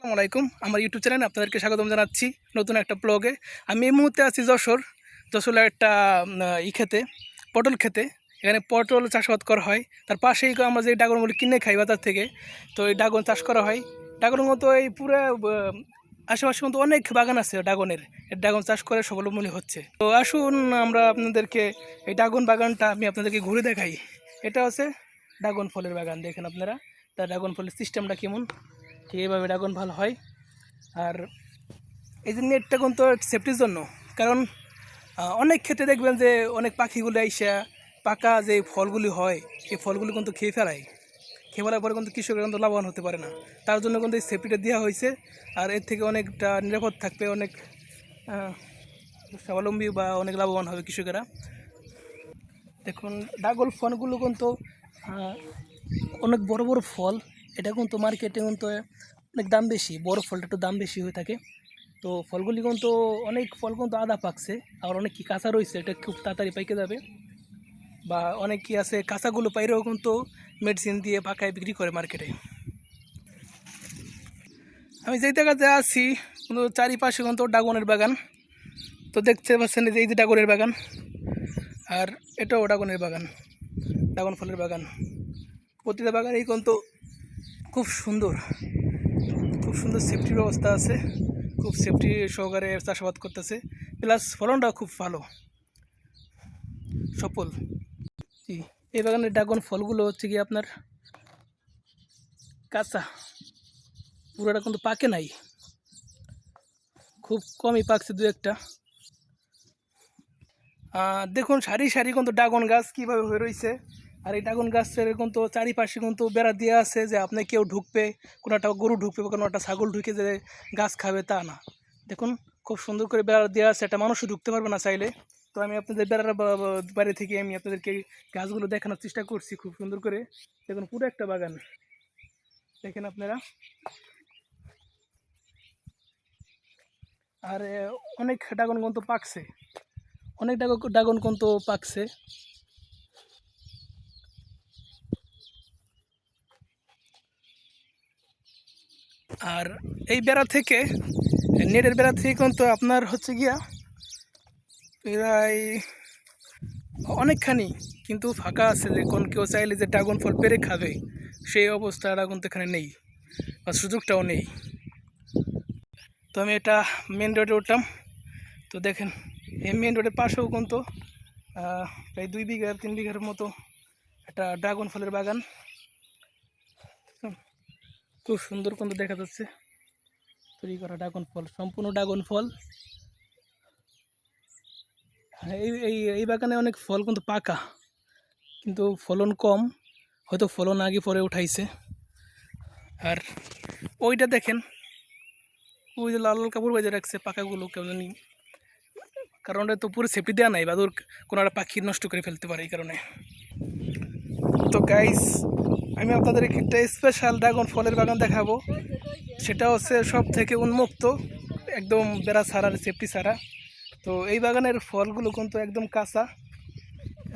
আসসালামু আলাইকুম। আমার ইউটিউব চ্যানেলে আপনাদেরকে স্বাগতম জানাচ্ছি নতুন একটা ব্লগে। আমি এই মুহূর্তে আছি যশোরের একটা খেতে, পটল খেতে। এখানে পটল চাষাবাদ করা হয়। তার পাশেই আমরা যে ড্রাগনগুলো কিনে খাই বাজার থেকে, তো এই ড্রাগন চাষ করা হয়। ড্রাগনের মতো এই পুরো আশেপাশে কিন্তু অনেক বাগান আছে ড্রাগনের। ড্রাগন চাষ করে স্বাবলম্বী হচ্ছে। তো আসুন আমরা আপনাদেরকে এই ড্রাগন বাগানটা আমি আপনাদেরকে ঘুরে দেখাই। এটা হচ্ছে ড্রাগন ফলের বাগান। দেখেন আপনারা তার ড্রাগন ফলের সিস্টেমটা কেমন, এইভাবে ড্রাগন ভালো হয়। আর এই যে নেটটা কিন্তু সেফটির জন্য, কারণ অনেক ক্ষেত্রে দেখবেন যে অনেক পাখিগুলো আইসা পাকা যে ফলগুলি হয় এই ফলগুলি কিন্তু খেয়ে ফেলায়। খেয়ে ফেলার পরে কিন্তু কৃষকরা কিন্তু লাভবান হতে পারে না। তার জন্য কিন্তু এই সেফটিটা দেওয়া হয়েছে। আর এর থেকে অনেকটা নিরাপদ থাকবে, অনেক স্বাবলম্বী বা অনেক লাভবান হবে কৃষকেরা। দেখুন ড্রাগন ফলগুলো কিন্তু অনেক বড় বড় ফল। এটা কিন্তু মার্কেটে কিন্তু অনেক দাম বেশি, বড় ফলটা একটু দাম বেশি হয়ে থাকে। তো ফলগুলি কিন্তু অনেক ফল কিন্তু আধা পাকছে, আর অনেক কি কাঁচা রয়েছে, এটা খুব তাড়াতাড়ি পাইকে যাবে। বা অনেক কি আছে কাঁচাগুলো পাইরেও কিন্তু মেডিসিন দিয়ে পাকায় বিক্রি করে মার্কেটে। আমি যেই জায়গাতে আছি কিন্তু চারিপাশে কিন্তু ড্রাগনের বাগান। তো দেখতে পাচ্ছেন যে এই যে ড্রাগনের বাগান, আর এটাও ড্রাগনের বাগান, ড্রাগন ফলের বাগান। প্রতিটা বাগানেই কিন্তু খুব সুন্দর সেফটির ব্যবস্থা আছে, খুব সেফটি সহকারে চাষাবাদ করতেছে। প্লাস ফলনটাও খুব ভালো, সফল। জি, এই বাগানের ড্রাগন ফলগুলো হচ্ছে কি আপনার কাঁচা, পুরোটা কিন্তু পাকে নাই, খুব কমই পাকছে দু একটা। দেখুন সারি সারি কিন্তু ড্রাগন গাছ কীভাবে হয়ে রয়েছে। আর এই ড্রাগন গাছের কিন্তু চারিপাশে কিন্তু বেড়া দেওয়া আছে, যে আপনি কেউ ঢুকবে, কোনো একটা গরু ঢুকবে বা কোনো একটা ছাগল ঢুকে যে গাছ খাবে তা না। দেখুন খুব সুন্দর করে বেড়া দেওয়া আছে, একটা মানুষও ঢুকতে পারবে না চাইলে। তো আমি আপনাদের বেড়ার বাইরে থেকে আমি আপনাদেরকে গাছগুলো দেখানোর চেষ্টা করছি খুব সুন্দর করে। দেখুন পুরো একটা বাগান দেখেন আপনারা। আর অনেক ড্রাগন কিন্তু পাকছে, অনেক ড্রাগন কিন্তু পাকছে। আর এই বেড়া থেকে, নেটের বেড়া থেকে কিন্তু আপনার হচ্ছে গিয়া প্রায় অনেকখানি কিন্তু ফাঁকা আছে, যে কোন কেউ চাইলে যে ড্রাগন ফল পেরে খাবে সেই অবস্থাটা কিন্তু এখানে নেই, বা সুযোগটাও নেই। তো আমি এটা মেন রোডে উঠলাম। তো দেখেন এই মেন রোডের পাশেও কিন্তু প্রায় 2-3 বিঘার মতো একটা ড্রাগন ফলের বাগান। খুব সুন্দর কিন্তু দেখা যাচ্ছে তৈরি করা ড্রাগন ফল, সম্পূর্ণ ড্রাগন ফল। এই এই এই বাগানে অনেক ফল কিন্তু পাকা, কিন্তু ফলন কম, হয়তো ফলন আগে পরে উঠাইছে। আর ওইটা দেখেন, ওই যে লাল লাল কাপড় বেঁধে রাখছে পাকাগুলো কেউ জানি, কারণ ওটা তো পুরো সেফটি দেওয়া নাই, বা ওর কোনো একটা পাখি নষ্ট করে ফেলতে পারে এই কারণে। তো গাইস আমি আপনাদের একটা স্পেশাল ড্রাগন ফলের বাগান দেখাবো। সেটা হচ্ছে সব থেকে উন্মুক্ত, একদম বেড়া ছাড়া, সেফটি ছাড়া। তো এই বাগানের ফলগুলো কিন্তু একদম কাঁচা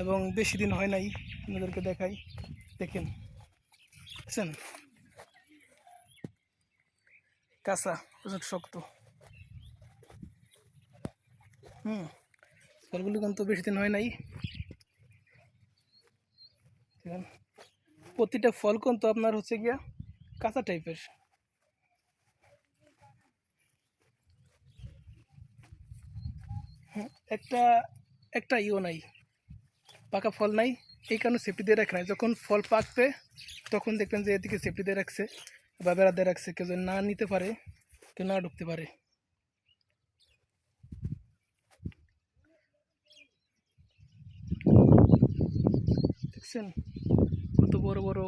এবং বেশি দিন হয় নাই। আপনাদেরকে দেখাই, দেখেন বুঝছেন, কাঁচা অনেক শক্ত। ফলগুলো কিন্তু বেশি দিন হয় নাই। প্রতিটা ফল কিন্তু আপনার হচ্ছে গিয়া কাঁচা টাইপের। একটা একটা নাই, পাকা ফল নাই, এই কারণে সেফটি দিয়ে রাখে নাই। যখন ফল পাকবে তখন দেখবেন যে এদিকে সেফটি দিয়ে রাখছে বা বেড়া দিয়ে রাখছে, কেউ যেন না নিতে পারে, কেউ না ঢুকতে পারে। দেখছেন কত বড় বড়,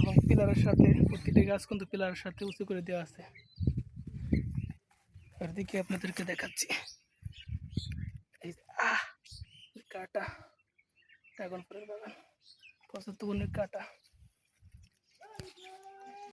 এবং পিলারের সাথে, প্রতিটি গাছ কিন্তু পিলারের সাথে উঁচু করে দেওয়া আছে। আর দিকে আপনাদেরকে দেখাচ্ছি, এই কাটা ড্রাগন ফলের বাগান, 75 গুণের কাটা।